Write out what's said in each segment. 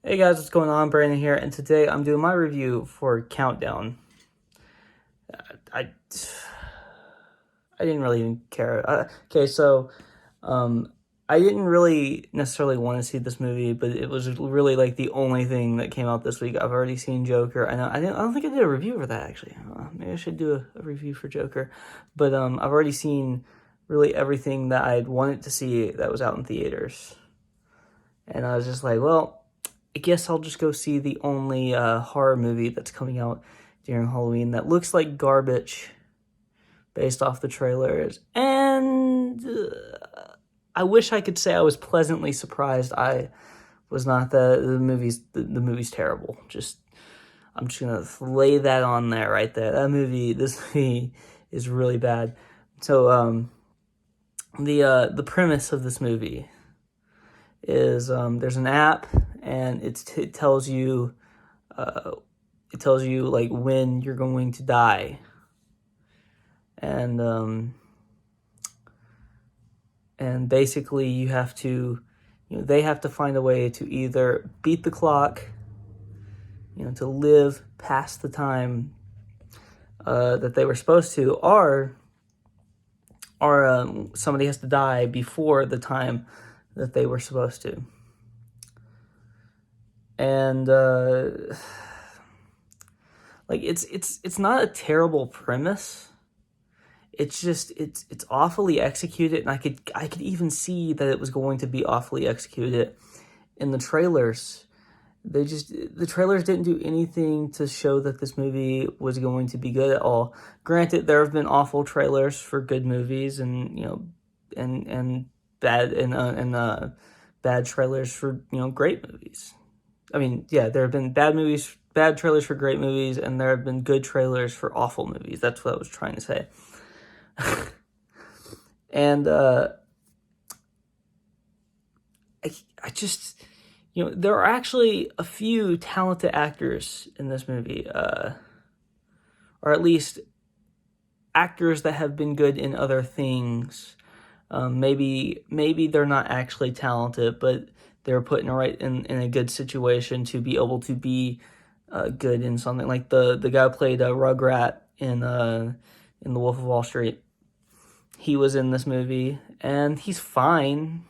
Hey guys, what's going on? Brandon here, and today I'm doing my review for Countdown. I I didn't really even care. Um, I didn't really necessarily want to see this movie, but it was really like the only thing that came out this week. I've already seen Joker. I know I didn't. I don't think I did a review for that actually. Maybe I should do a review for Joker, but I've already seen really everything that I'd wanted to see that was out in theaters, and I was just like, well. I guess I'll just go see the only horror movie that's coming out during Halloween that looks like garbage based off the trailers. And I wish I could say I was pleasantly surprised. I was not. The movie's terrible. I'm just gonna lay that on there right there. This movie is really bad. So the premise of this movie is there's an app and it tells you like when you're going to die, and basically they have to find a way to either beat the clock, to live past the time that they were supposed to, or somebody has to die before the time that they were supposed to. And like it's not a terrible premise. It's just it's awfully executed, and I could even see that it was going to be awfully executed in the trailers. The trailers didn't do anything to show that this movie was going to be good at all. Granted, there have been awful trailers for good movies, and and bad trailers for great movies. I mean, yeah, there have been bad trailers for great movies, and there have been good trailers for awful movies. That's what I was trying to say. And I just, there are actually a few talented actors in this movie, or at least actors that have been good in other things. Maybe they're not actually talented, but they're put in a good situation to be able to be good in something. Like the guy who played Rugrat in The Wolf of Wall Street. He was in this movie, and he's fine.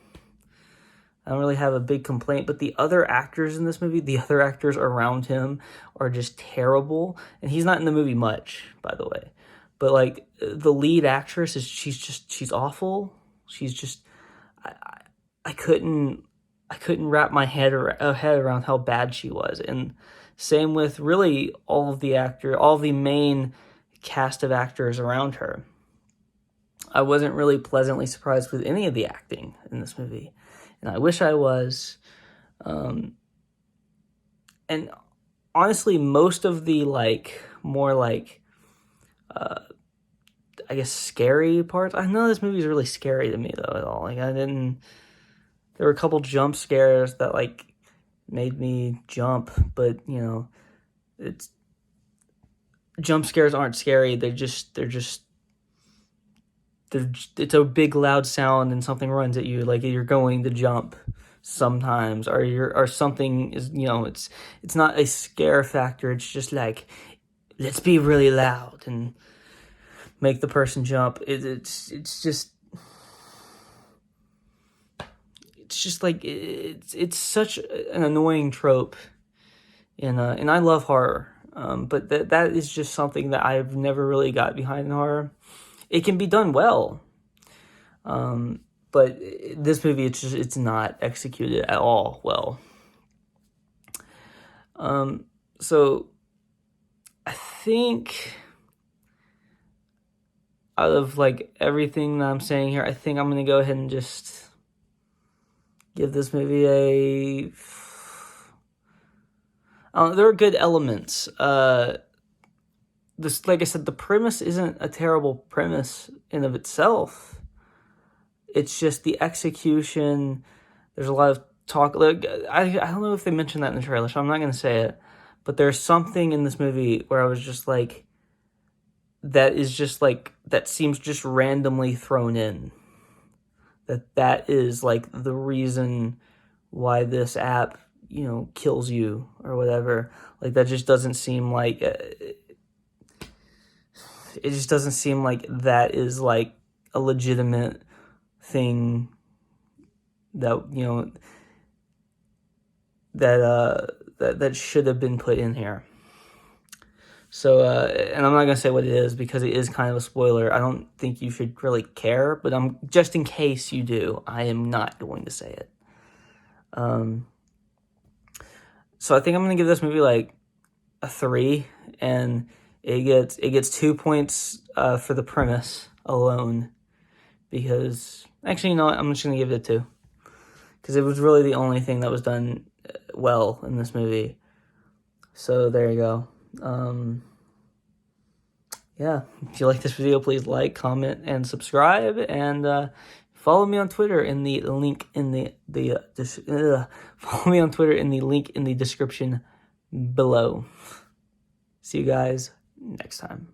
I don't really have a big complaint, but the other actors in this movie, the other actors around him, are just terrible. And he's not in the movie much, by the way. But like the lead actress she's awful. She's just I couldn't wrap my head around how bad she was. And same with really all the main cast of actors around her. I wasn't really pleasantly surprised with any of the acting in this movie, and I wish I was. And honestly, most of the more I guess scary parts. I know this movie is really scary to me though at all. There were a couple jump scares that made me jump, but it's jump scares aren't scary. It's a big loud sound and something runs at you like you're going to jump sometimes, or something is, it's not a scare factor. It's just like, let's be really loud and make the person jump. It's such an annoying trope, and I love horror, but that is just something that I've never really got behind in horror. It can be done well, but this movie, it's not executed at all well. So I think out of everything that I'm saying here, I think I'm gonna go ahead and just give this movie a. There are good elements. Like I said, the premise isn't a terrible premise in of itself. It's just the execution. There's a lot of talk. I don't know if they mentioned that in the trailer, so I'm not gonna say it. But there's something in this movie where I was just like, that seems just randomly thrown in. That is the reason why this app kills you or whatever. Like, that just doesn't seem like it just doesn't seem like that is like a legitimate thing that that should have been put in here. So, and I'm not gonna say what it is because it is kind of a spoiler. I don't think you should really care, but just in case you do, I am not going to say it. So I think I'm gonna give this movie like a 3, and it gets 2 points for the premise alone, because actually, you know what? I'm just gonna give it a 2 because it was really the only thing that was done well in this movie. So there you go. Yeah, if you like this video, please like, comment, and subscribe, and follow me on Twitter in the link in follow me on Twitter in the link in the description below. See you guys next time.